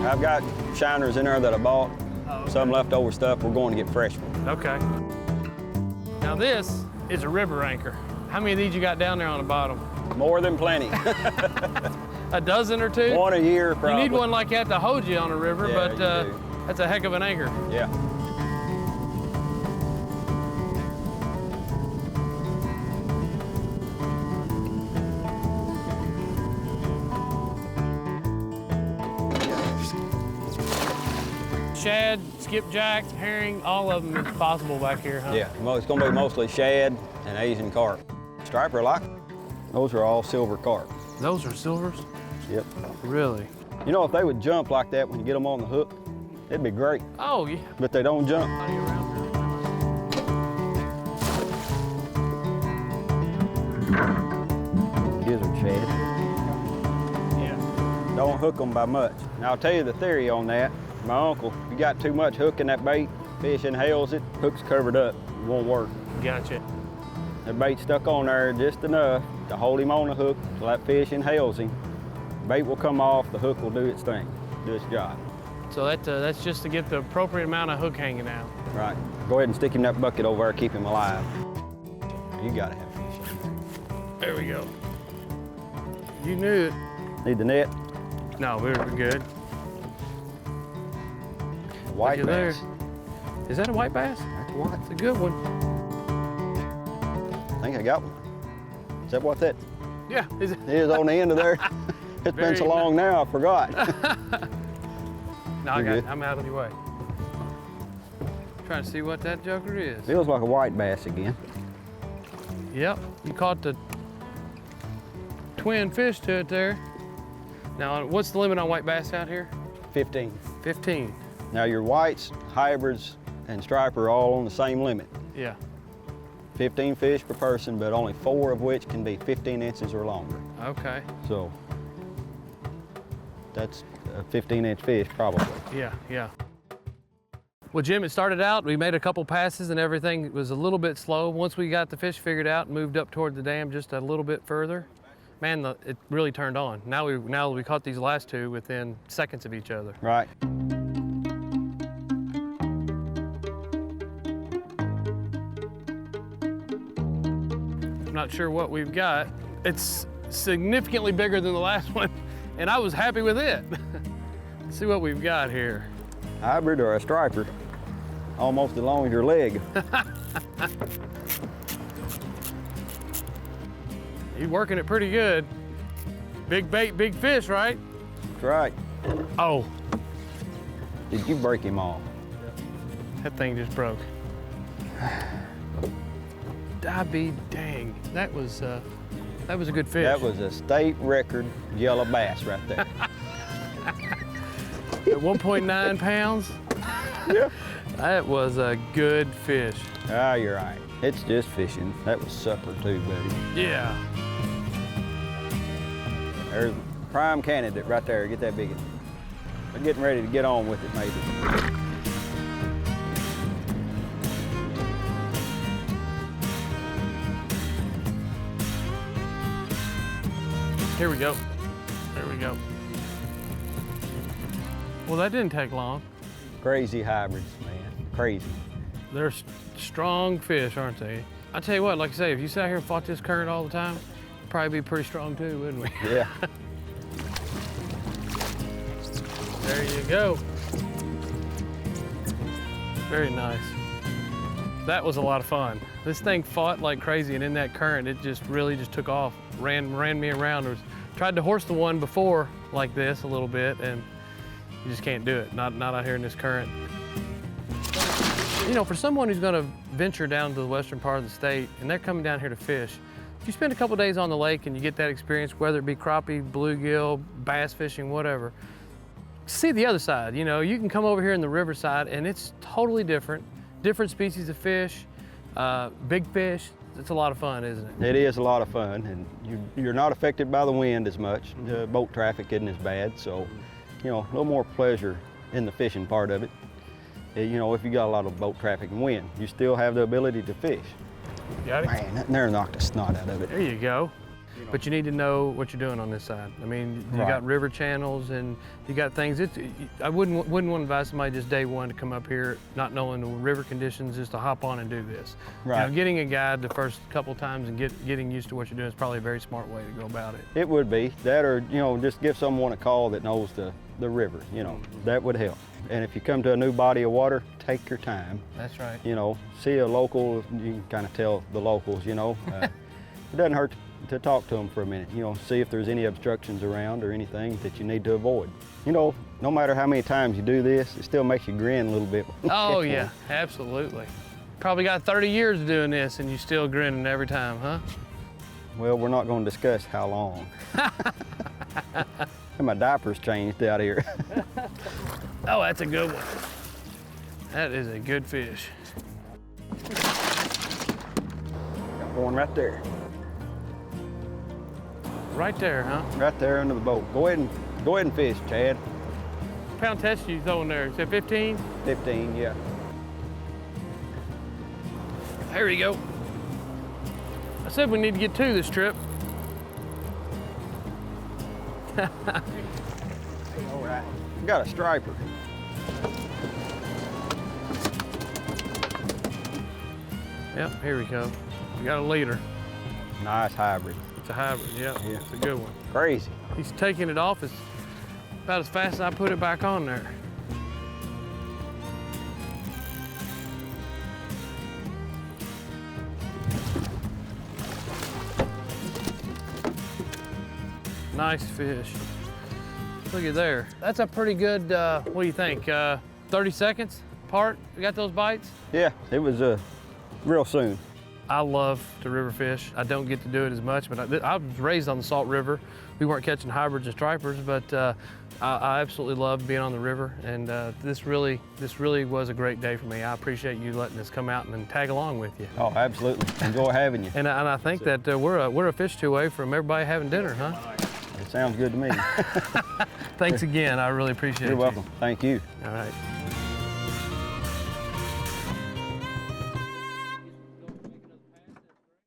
I've got shiners in there that I bought. Oh, okay. Some leftover stuff, we're going to get fresh ones. Okay. Now this is a river anchor. How many of these you got down there on the bottom? More than plenty. A dozen or two? One a year, probably. You need one like that to hold you on a river, Yeah, but you do. that's a heck of an anchor. Yeah. Shad, skipjack, herring, all of them is possible back here, huh? Yeah, well, it's going to be mostly shad and Asian carp. Striper like, those are all silver carp. Those are silvers? Yep. Really? You know, if they would jump like that when you get them on the hook, it'd be great. Oh, yeah. But they don't jump. These are shad. Yeah. Don't hook them by much. Now, I'll tell you the theory on that. My uncle, if you got too much hook in that bait, fish inhales it, hook's covered up, it won't work. Gotcha. The bait stuck on there just enough to hold him on the hook till that fish inhales him. Bait will come off, the hook will do its thing, do its job. So that's just to get the appropriate amount of hook hanging out. Right. Go ahead and stick him in that bucket over there, keep him alive. You gotta have fish in there. There we go. You knew it. Need the net? No, we're good. White Look at bass. there. Is that a white bass? That's white. It's a good one. I think I got one. Is that what that Yeah. Is it? is on the end of there? It's been so long now, I forgot. No, I You're got good. it. I'm out of the way. Trying to see what that joker is. Feels like a white bass again. Yep, you caught the twin fish to it there. Now, what's the limit on white bass out here? 15. 15. Now your whites, hybrids, and striper are all on the same limit. Yeah. 15 fish per person, but only 4 of which can be 15 inches or longer. Okay. So that's a 15-inch fish probably. Yeah, yeah. Well, Jim, it started out, we made a couple passes and everything was a little bit slow. Once we got the fish figured out and moved up toward the dam just a little bit further, man, it really turned on. Now we caught these last two within seconds of each other. Right. I'm not sure what we've got. It's significantly bigger than the last one, and I was happy with it. Let's see what we've got here. Hybrid or a striper, almost as long as your leg. He's working it pretty good. Big bait, big fish, right? That's right. Oh, Did you break him off? that thing just broke. I be dang, that was a good fish. That was a state record yellow bass right there. At 1.9 pounds. Yeah. That was a good fish. Ah, you're right. It's just fishing. That was supper too, buddy. Yeah. There's a prime candidate right there. Get that big one. We're getting ready to get on with it, maybe. Here we go. There we go. Well, that didn't take long. Crazy hybrids, man. Crazy. They're strong fish, aren't they? I tell you what, like I say, if you sat here and fought this current all the time, it'd probably be pretty strong too, wouldn't we? Yeah. There you go. Very nice. That was a lot of fun. This thing fought like crazy, and in that current, it just really just took off. Ran me around. Tried to horse the one before like this a little bit, and you just can't do it. Not out here in this current. You know, for someone who's going to venture down to the western part of the state, and they're coming down here to fish, if you spend a couple days on the lake and you get that experience, whether it be crappie, bluegill, bass fishing, whatever, see the other side. You know, you can come over here in the riverside, and it's totally different. Different species of fish, big fish. It's a lot of fun, isn't it? It is a lot of fun, and you're not affected by the wind as much. The boat traffic isn't as bad, so, you know, a little more pleasure in the fishing part of it. You know, if you got a lot of boat traffic and wind, you still have the ability to fish. Got it? Man, that there knocked the snot out of it. There you go. but you need to know what you're doing on this side. I mean, you Right. got river channels and you got things. I wouldn't want to advise somebody just day one to come up here not knowing the river conditions, just to hop on and do this. Right. You know, getting a guide the first couple times and getting used to what you're doing is probably a very smart way to go about it. It would be that, or just give someone a call that knows the river. That would help. And if you come to a new body of water, take your time. That's right. See a local. You can kind of tell the locals. It doesn't hurt to talk to them for a minute. See if there's any obstructions around or anything that you need to avoid. No matter how many times you do this, it still makes you grin a little bit. Oh yeah, absolutely. Probably got 30 years of doing this and you still grinning every time, huh? Well, we're not going to discuss how long. And my diaper's changed out here. Oh, that's a good one. That is a good fish. Got one right there. Right there, huh? Right there under the boat. Go ahead and fish, Chad. Pound test you throwing there? Is that 15? 15, yeah. There you go. I said we need to get two this trip. All right. Got a striper. Yep, here we go. We got a leader. Nice hybrid. It's a hybrid, yeah. It's a good one. Crazy. He's taking it off about as fast as I put it back on there. Nice fish. Look at there. That's a pretty good, what do you think, 30 seconds apart? You got those bites? Yeah, it was real soon. I love to river fish. I don't get to do it as much, but I was raised on the Salt River. We weren't catching hybrids and stripers, but I absolutely love being on the river, and this really was a great day for me. I appreciate you letting us come out and tag along with you. Oh, absolutely. Enjoy having you. And I think that we're a fish two away from everybody having dinner, huh? It sounds good to me. Thanks again. I really appreciate it. You're welcome. Thank you. All right.